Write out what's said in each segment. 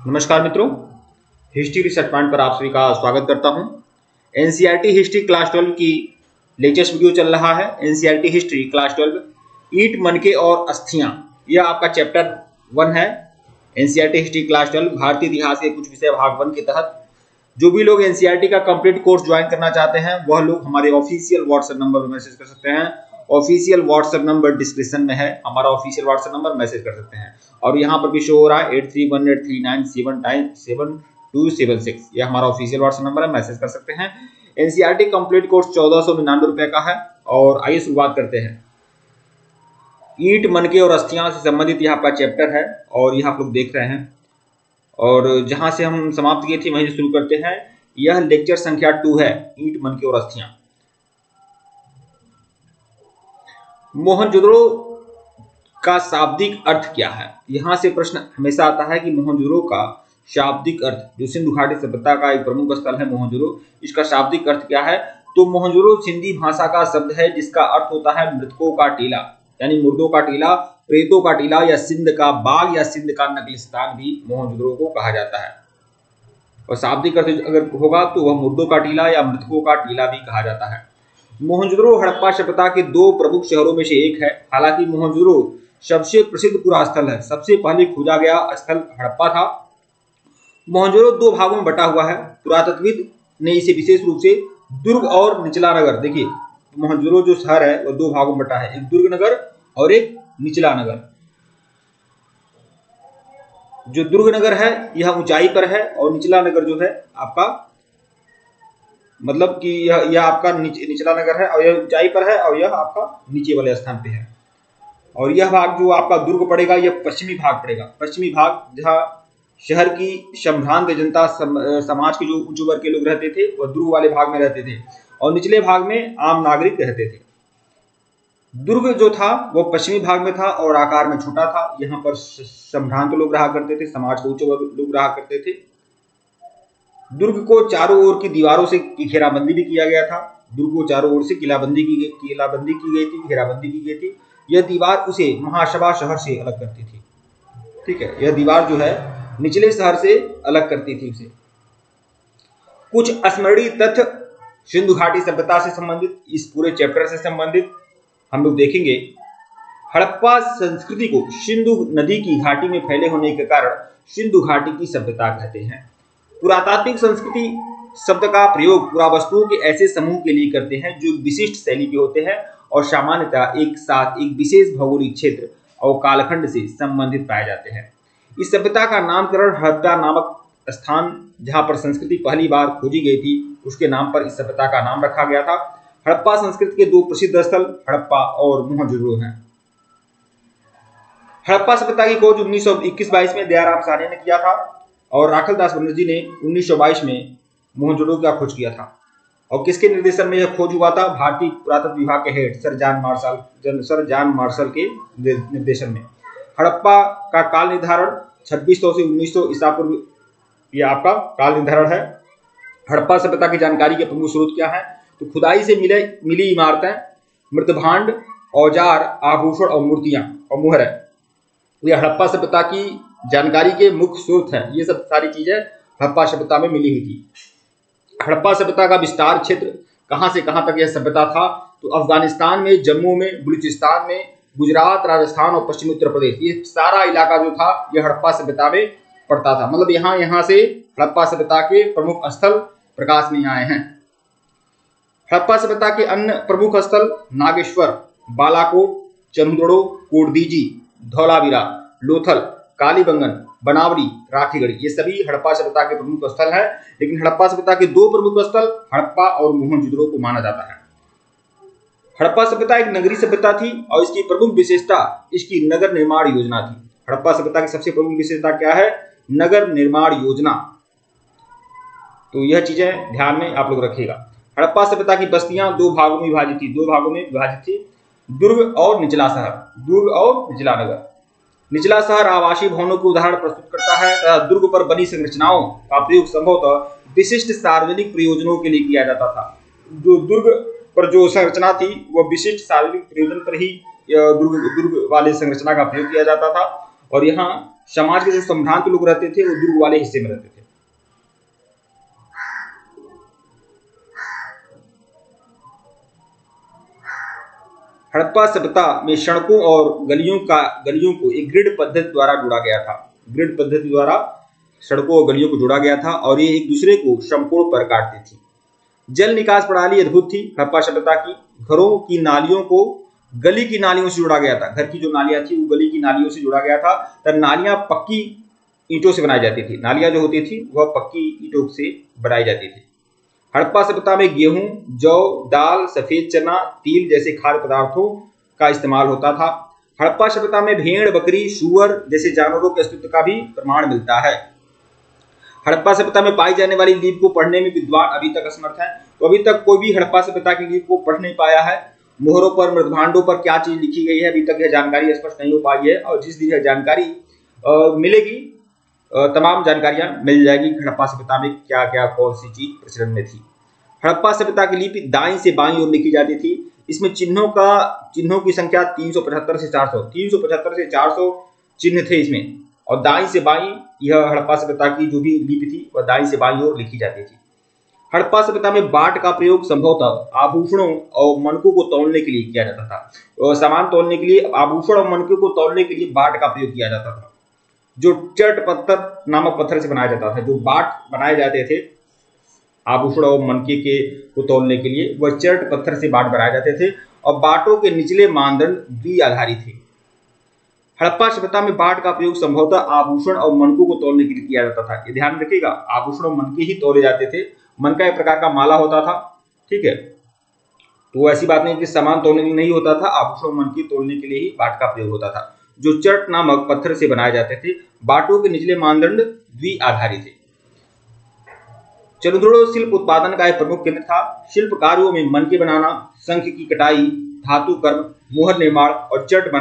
नमस्कार मित्रों, history research point पर आप सभी का स्वागत करता हूं। एनसीईआरटी हिस्ट्री क्लास 12 की लेटेस्ट वीडियो चल रहा है। एनसीईआरटी हिस्ट्री क्लास 12 ईंट, मनके और अस्थियां, यह आपका चैप्टर 1 है। एनसीईआरटी हिस्ट्री क्लास 12 भारतीय इतिहास के कुछ विषय भाग 1 के तहत जो भी लोग एनसीईआरटी का कंप्लीट कोर्स ज्वाइन करना चाहते हैं वह लोग हमारे ऑफिशियल व्हाट्सएप नंबर पर मैसेज कर सकते हैं। ऑफिशियल व्हाट्सएप नंबर डिस्क्रिप्शन में है, हमारा ऑफिशियल व्हाट्सएप नंबर, मैसेज कर सकते हैं। और यहाँ पर भी शो हो रहा है 8318397276, यह हमारा ऑफिशियल व्हाट्सएप नंबर है, मैसेज कर सकते हैं। एनसीईआरटी कंप्लीट कोर्स 1499 रुपए का है। और आइए शुरुआत करते हैं। ईंट, मनके और अस्थियां से संबंधित यह आपका चैप्टर है और यह आप लोग देख रहे हैं। और जहां से हम समाप्त किए थे वहीं से शुरू करते हैं। यह लेक्चर संख्या 2 है, ईंट, मनके और अस्थियां। मोहनजोदड़ो का शाब्दिक अर्थ क्या है? यहां से प्रश्न हमेशा आता है कि मोहनजोदड़ो का शाब्दिक अर्थ, जो सिंधु घाटी सभ्यता का एक प्रमुख स्थल है मोहनजोदड़ो, इसका शाब्दिक अर्थ क्या है? तो मोहनजोदड़ो सिंधी भाषा का शब्द है जिसका अर्थ होता है मृतकों का टीला, यानी मुर्दों का टीला, प्रेतों का टीला, या सिंध का बाग या सिंध का नगलिस्तान भी मोहनजोदड़ो को कहा जाता है। और शाब्दिक अर्थ अगर होगा तो वह मुर्दों का टीला या मृतकों का टीला भी कहा जाता है। मोहनजोदड़ो हड़प्पा सभ्यता के 2 प्रमुख शहरों में से एक है। हालांकि मोहनजोदड़ो सबसे प्रसिद्ध पुरा स्थल है। सबसे पहले खोजा गया स्थल हड़प्पा था। मोहनजोदड़ो 2 भागों में बटा हुआ है। पुरातत्वविद ने इसे विशेष रूप से दुर्ग और निचला नगर, देखिए मोहनजोदड़ो जो शहर है वह 2 भागों में बटा है, एक दुर्ग नगर और एक निचला नगर। जो दुर्ग नगर है यह ऊंचाई पर है और निचला नगर जो है आपका, मतलब कि यह आपका निचला नगर है और यह ऊंचाई पर है और यह आपका नीचे वाले स्थान पे है। और यह भाग जो आपका दुर्ग पड़ेगा यह पश्चिमी भाग पड़ेगा। पश्चिमी भाग जहाँ शहर की संभ्रांत जनता समाज के जो उच्च वर्ग के लोग रहते थे वह दुर्ग वाले भाग में रहते थे और निचले भाग में आम नागरिक रहते थे। दुर्ग जो था वो पश्चिमी भाग में था और आकार में छोटा था। यहाँ पर संभ्रांत लोग रहा करते थे, समाज के उच्च वर्ग लोग रहा करते थे। दुर्ग को चारों ओर की दीवारों से घेराबंदी भी किया गया था। दुर्ग को चारों ओर से किलाबंदी की गई थी, घेराबंदी की गई थी। यह दीवार उसे महासभा शहर से अलग करती थी। ठीक है, यह दीवार जो है निचले शहर से अलग करती थी उसे। कुछ स्मरणीय तथ्य सिंधु घाटी सभ्यता से संबंधित, इस पूरे चैप्टर से संबंधित हम लोग देखेंगे। हड़प्पा संस्कृति को सिंधु नदी की घाटी में फैले होने के कारण सिंधु घाटी की सभ्यता कहते हैं। पुरातात्विक संस्कृति शब्द का प्रयोग पुरावस्तुओं के ऐसे समूह के लिए करते हैं जो विशिष्ट शैली के होते हैं और सामान्यतः एक साथ एक विशेष भौगोलिक क्षेत्र और कालखंड से संबंधित पाए जाते हैं। इस सभ्यता का नामकरण हड़प्पा नामक स्थान, जहां पर संस्कृति पहली बार खोजी गई थी, उसके नाम पर इस सभ्यता का नाम रखा गया था। हड़प्पा संस्कृति के 2 प्रसिद्ध स्थल हड़प्पा और मोहनजोदड़ो हैं। हड़प्पा सभ्यता की खोज 1921-22 में दयाराम साहनी ने किया था और राखलदास बनर्जी ने 1922 में मोहनजोदड़ो का खोज किया था। और किसके निर्देशन में यह खोज हुआ था? भारतीय पुरातत्व विभाग के हेड सर जॉन मार्शल के निर्देशन में। हड़प्पा का काल निर्धारण 2600 से 1900 ईसा पूर्व, यह आपका काल निर्धारण है। हड़प्पा सभ्यता की जानकारी के प्रमुख स्रोत क्या है? तो खुदाई से मिली इमारतें, मृतभांड, औजार, आभूषण और मूर्तियां और मुहर है, यह हड़प्पा सभ्यता की जानकारी के मुख्य स्रोत हैं। ये सब सारी चीजें हड़प्पा सभ्यता में मिली हुई थी। हड़प्पा सभ्यता का विस्तार क्षेत्र कहां से कहां तक यह सभ्यता था? तो अफगानिस्तान में, जम्मू में, बलूचिस्तान में, गुजरात, राजस्थान और पश्चिमी उत्तर प्रदेश, ये सारा इलाका जो था यह हड़प्पा सभ्यता में पड़ता था। मतलब यहाँ से हड़प्पा सभ्यता के प्रमुख स्थल प्रकाश में आए हैं। हड़प्पा सभ्यता के अन्य प्रमुख स्थल नागेश्वर, बालाकोट, चंदोड़ो, कोटदीजी, धौलावीरा, लोथल, कालीबंगन, बनावरी, राखीगढ़ी, ये सभी हड़प्पा सभ्यता के प्रमुख स्थल हैं। लेकिन हड़प्पा सभ्यता के 2 प्रमुख स्थल हड़प्पा और मोहनजोदड़ो को माना जाता है। हड़प्पा सभ्यता एक नगरीय सभ्यता थी और इसकी प्रमुख विशेषता इसकी नगर निर्माण योजना थी। हड़प्पा सभ्यता की सबसे प्रमुख विशेषता क्या है? नगर निर्माण योजना। तो यह चीजें ध्यान में आप लोग रखिएगा। हड़प्पा सभ्यता की बस्तियां 2 भागों में विभाजित थी, दुर्ग और निचला शहर, दुर्ग और निचला नगर। निचला शहर आवासीय भवनों के उदाहरण प्रस्तुत करता है तथा दुर्ग पर बनी संरचनाओं का प्रयोग संभवतः विशिष्ट सार्वजनिक प्रयोजनों के लिए किया जाता था। जो दुर्ग पर जो संरचना थी वह विशिष्ट सार्वजनिक प्रयोजन पर ही दुर्ग वाले संरचना का प्रयोग किया जाता था। और यहाँ समाज के जो संभ्रांत लोग रहते थे वो दुर्ग वाले हिस्से में रहते थे। हड़प्पा सभ्यता में सड़कों और गलियों को एक ग्रिड पद्धति द्वारा जोड़ा गया था। ग्रिड पद्धति द्वारा सड़कों और गलियों को जोड़ा गया था और ये एक दूसरे को समकोण पर काटती थी। जल निकास प्रणाली अद्भुत थी हड़प्पा सभ्यता की। घरों की नालियों को गली की नालियों से जोड़ा गया था। घर की जो नालियां थी वो गली की नालियों से जोड़ा गया था। तब नालियां पक्की ईंटों से बनाई जाती थी। नालियां जो होती थी वह पक्की ईंटों से बनाई जाती थी। हड़प्पा सभ्यता में गेहूं, जौ, दाल, सफेद चना, तिल जैसे खाद्य पदार्थों का इस्तेमाल होता था। हड़प्पा सभ्यता में भेड़, बकरी, सूअर जैसे जानवरों के अस्तित्व का भी प्रमाण मिलता है। हड़प्पा सभ्यता में पाई जाने वाली लिपि को पढ़ने में विद्वान अभी तक असमर्थ है। तो अभी तक कोई भी हड़प्पा सभ्यता की लिपि को पढ़ नहीं पाया है। मोहरों पर, मृदभांडों पर क्या चीज लिखी गई है अभी तक यह जानकारी स्पष्ट नहीं हो पाई है। और जिस दिन यह जानकारी मिलेगी तमाम जानकारियां मिल जाएगी हड़प्पा सभ्यता में क्या क्या कौन सी चीज प्रचलन में थी। हड़प्पा सभ्यता की लिपि दाईं से बाईं ओर लिखी जाती थी। इसमें चिन्हों की संख्या 375 से 400 चिन्ह थे इसमें। और दाईं से बाईं यह हड़प्पा सभ्यता की जो भी लिपि थी वह दाईं से बाईं ओर लिखी जाती थी। हड़प्पा सभ्यता में बाट का प्रयोग संभवतः आभूषणों और मनकों को तौलने के लिए किया जाता था। सामान तौलने के लिए आभूषण और मनकों को तौलने के लिए बाट का प्रयोग किया जाता था, जो चट पत्थर नामक पत्थर से बनाया जाता था। जो बाट बनाए जाते थे आभूषण और मनके के को तौलने के लिए वह चट पत्थर से बाट बनाए जाते थे और बाटों के निचले मानदंड द्विआधारी थे। हड़प्पा सभ्यता में बाट का प्रयोग संभवतः आभूषण और मनकों को तौलने के लिए किया जाता था। ये ध्यान रखिएगा, आभूषण और मनके ही तौले जाते थे। मनका एक प्रकार का माला होता था, ठीक है। तो ऐसी बात नहीं कि सामान तोड़ने के लिए नहीं होता था, आभूषण और मनके तोड़ने के लिए ही बाट का प्रयोग होता था, जो चट नामक पत्थर से बनाए जाते थे। बाटों के निचले मानदंड द्विआधारी थे। चंद्रोड़ शिल्प उत्पादन का एक प्रमुख केंद्र था। शिल्प कार्यों में मनके बनाना, शंख की कटाई, धातु कर्म, मोहर निर्माण और चट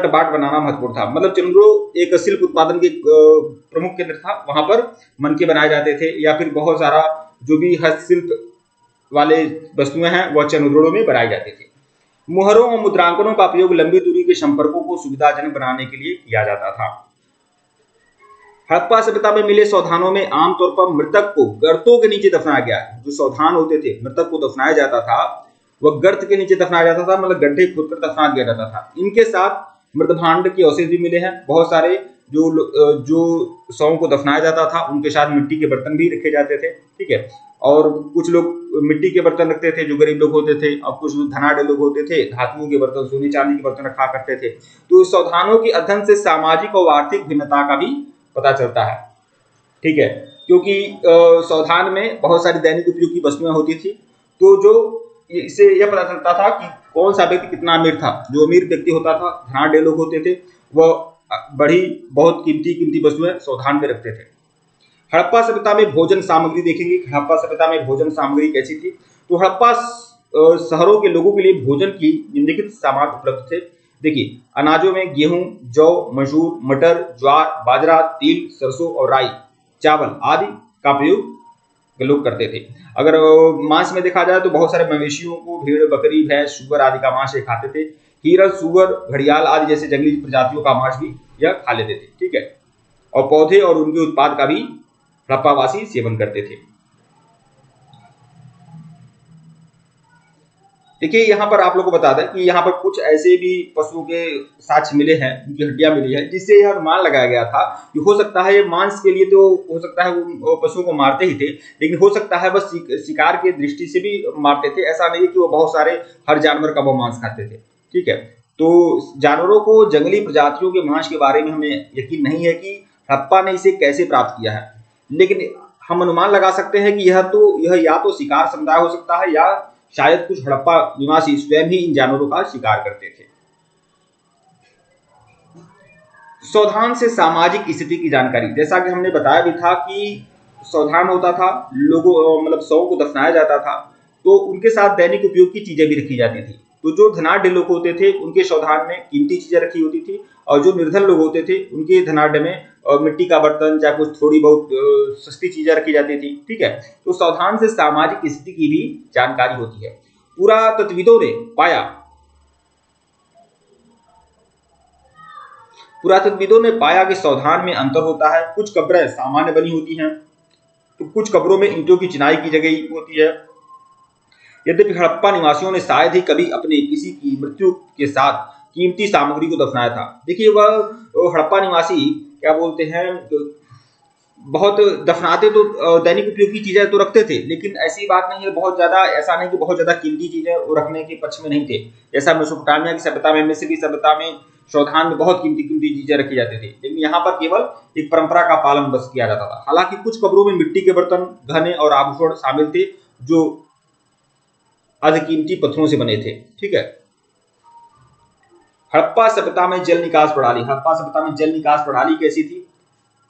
बाट बनाना महत्वपूर्ण था। मतलब चंद्रोड़ एक शिल्प उत्पादन के प्रमुख केंद्र था। वहां पर मनके बनाए जाते थे या फिर बहुत सारा जो भी हस्तशिल्प वाले वस्तुएं हैं वह चंद्रोड़ों में बनाए जाते थे। मुहरों और मुद्रांकनों का प्रयोग लंबी दूरी के संपर्कों को सुविधाजनक बनाने के लिए किया जाता था। हड़प्पा सभ्यता में मिले सौधानों में आमतौर पर मृतक को गर्तों के नीचे दफनाया गया। जो सौधान होते थे, मृतक को दफनाया जाता था, वह गर्त के नीचे दफनाया जाता था, मतलब गड्ढे खोदकर दफना दिया जाता था। इनके साथ मृदभांड के अवशेष भी मिले हैं। बहुत सारे जो शवों को दफनाया जाता था उनके साथ मिट्टी के बर्तन भी रखे जाते थे, ठीक है। और कुछ लोग मिट्टी के बर्तन रखते थे जो गरीब लोग होते थे, और कुछ धनाढ़ लोग होते थे धातुओं के बर्तन, सोने चांदी के बर्तन रखा करते थे। तो सौधानों के अध्ययन से सामाजिक और आर्थिक भिन्नता का भी पता चलता है, ठीक है। क्योंकि सौधान में बहुत सारी दैनिक उपयोग की वस्तुएं होती थी, तो जो इससे यह पता चलता था कि कौन सा व्यक्ति कितना अमीर था। जो अमीर व्यक्ति होता था, धनाढ़ लोग होते थे, वह बहुत कीमती वस्तुएं सौधान में रखते थे। हड़प्पा सभ्यता में भोजन सामग्री देखेंगे। हड़प्पा सभ्यता में भोजन सामग्री कैसी थी? तो हड़प्पा शहरों के लोगों के लिए भोजन की निम्नलिखित सामान उपलब्ध थे। देखिए, अनाजों में गेहूं, जौ, मसूर, मटर, ज्वार, बाजरा, तिल, सरसों और राई, चावल आदि का प्रयोग लोग करते थे। अगर मांस में देखा जाए तो बहुत सारे मवेशियों को, भेड़, बकरी, भैंस, सुअर आदि का मांस ये खाते थे। हिरन, सुअर, घड़ियाल आदि जैसे जंगली प्रजातियों का मांस भी यह खा लेते थे, ठीक है। और पौधे और उनके उत्पाद का भी हड़प्पावासी सेवन करते थे। देखिए, यहाँ पर आप लोगों को बता दें कि यहाँ पर कुछ ऐसे भी पशुओं के साक्ष्य मिले हैं, उनकी हड्डियां मिली है, जिससे यह अनुमान लगाया गया था कि हो सकता है ये मांस के लिए, तो हो सकता है वो पशुओं को मारते ही थे, लेकिन हो सकता है बस शिकार की दृष्टि से भी मारते थे। ऐसा नहीं है कि वो बहुत सारे हर जानवर का वो मांस खाते थे, ठीक है। तो जानवरों को, जंगली प्रजातियों के मांस के बारे में हमें यकीन नहीं है कि हड़प्पा ने इसे कैसे प्राप्त किया है, लेकिन हम अनुमान लगा सकते हैं कि यह या तो शिकार समुदाय हो सकता है, या शायद कुछ हड़प्पा निवासी स्वयं ही इन जानवरों का शिकार करते थे। सौधान से सामाजिक स्थिति की जानकारी, जैसा कि हमने बताया भी था कि सौधान होता था, लोगों मतलब शवों को दफनाया जाता था, तो उनके साथ दैनिक उपयोग की चीजें भी रखी जाती थी। तो जो धनाढ़ लोग होते थे उनके सौधान में कीमती चीजें रखी होती थी, और जो निर्धन लोग होते थे उनके धनाढ़ में मिट्टी का बर्तन या कुछ थोड़ी बहुत सस्ती चीजें रखी जाती थी, ठीक है। तो सौधान से सामाजिक स्थिति की भी जानकारी होती है। पुरातत्वविदों ने पाया कि सावधान में अंतर होता है। कुछ कब्रें सामान्य बनी होती हैं तो कुछ कब्रों में ईंटों की चिनाई की गई होती है। यद्यपि हड़प्पा निवासियों ने शायद ही कभी अपने किसी की मृत्यु के साथ कीमती सामग्री को दफनाया था। देखिए वह हड़प्पा निवासी क्या बोलते हैं, बहुत दफनाते तो दैनिक उपयोग की चीजें तो रखते थे, लेकिन ऐसी बात नहीं है, बहुत ज्यादा ऐसा नहीं कि बहुत ज्यादा कीमती चीजें वो रखने के पक्ष में नहीं थे। जैसा मेसोपोटामिया की सभ्यता में, मिस्र की सभ्यता में सावधान में बहुत कीमती कीमती चीजें रखी जाती थी, लेकिन यहाँ पर केवल एक परंपरा का पालन बस किया जाता था। हालांकि कुछ कब्रों में मिट्टी के बर्तन, गहने और आभूषण शामिल थे जो अधिकीमती पत्थरों से बने थे। ठीक है। हड़प्पा सभ्यता में जल निकास प्रणाली। हड़प्पा सभ्यता में जल निकास प्रणाली कैसी थी?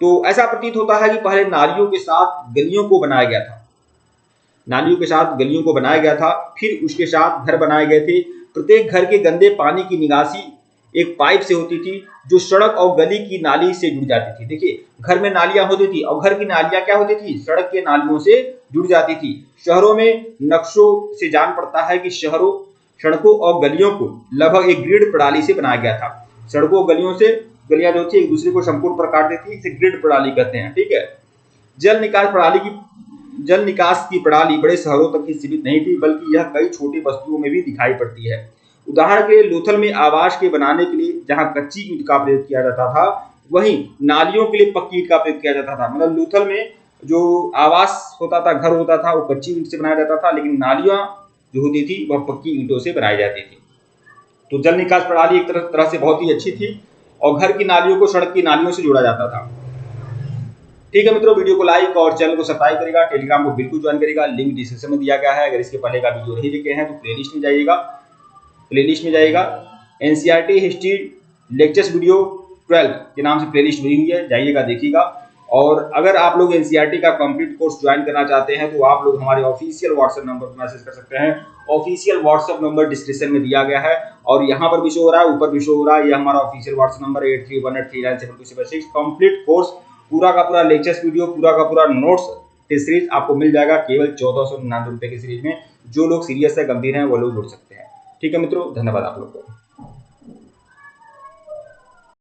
तो ऐसा प्रतीत होता है कि पहले नालियों के साथ गलियों को बनाया गया था। नालियों के साथ गलियों को बनाया गया था, फिर उसके साथ घर बनाए गए थे। प्रत्येक घर के गंदे पानी की निकासी एक पाइप से होती थी जो सड़क और गली की नाली से जुड़ जाती थी। देखिए घर में नालियां होती थी और घर की नालियां क्या होती थी? सड़क के नालियों से जुड़ जाती थी। शहरों में नक्शों से जान पड़ता है कि सड़कों और गलियों को लगभग एक ग्रिड प्रणाली से बनाया गया था। सड़कों और गलियों से गलियां जो थी एक दूसरे को संपूर्ण पर काट देती, इसे ग्रिड प्रणाली कहते हैं। ठीक है। जल निकास की प्रणाली बड़े शहरों तक ही सीमित नहीं थी, बल्कि यह कई छोटी बस्तियों में भी दिखाई पड़ती है। उदाहरण के लिए लोथल में आवास के बनाने के लिए जहां कच्ची ईंट का प्रयोग किया जाता था, वहीं नालियों के लिए पक्की ईंट का प्रयोग किया जाता था। मतलब लोथल में जो आवास होता था, घर होता था, वो कच्ची ईंट से बनाया जाता था, लेकिन नालियां जो होती थी वह पक्की ईंटों से बनाई जाती थी। तो जल निकास प्रणाली एक तरह से बहुत ही अच्छी थी और घर की नालियों को सड़क की नालियों से जोड़ा जाता था। ठीक है मित्रों, वीडियो को लाइक और चैनल को सब्सक्राइब करेगा, टेलीग्राम को बिल्कुल ज्वाइन करेगा, लिंक डिस्क्रिप्शन में दिया गया है। अगर इसके पहले का वीडियो नहीं देखे हैं तो प्लेलिस्ट में जाइएगा। एनसीईआरटी हिस्ट्री लेक्चर्स वीडियो 12 के नाम से प्लेलिस्ट बनी हुई है, जाइएगा देखिएगा। और अगर आप लोग एनसीईआरटी का कंप्लीट कोर्स ज्वाइन करना चाहते हैं तो आप लोग हमारे ऑफिशियल व्हाट्सएप नंबर पर मैसेज कर सकते हैं। ऑफिशियल व्हाट्सएप नंबर डिस्क्रिप्शन में दिया गया है और यहाँ पर भी शो हो रहा है, ऊपर भी शो हो रहा है। यह हमारा official WhatsApp number 8318397276। Complete course पूरा का पूरा लेक्चर्स वीडियो, पूरा का पूरा नोट्स सीरीज आपको मिल जाएगा केवल 1499 रुपए की सीरीज में। जो लोग सीरियस है, गंभीर हैं, वो लोग जुड़ सकते हैं। ठीक है मित्रों, धन्यवाद आप लोग को।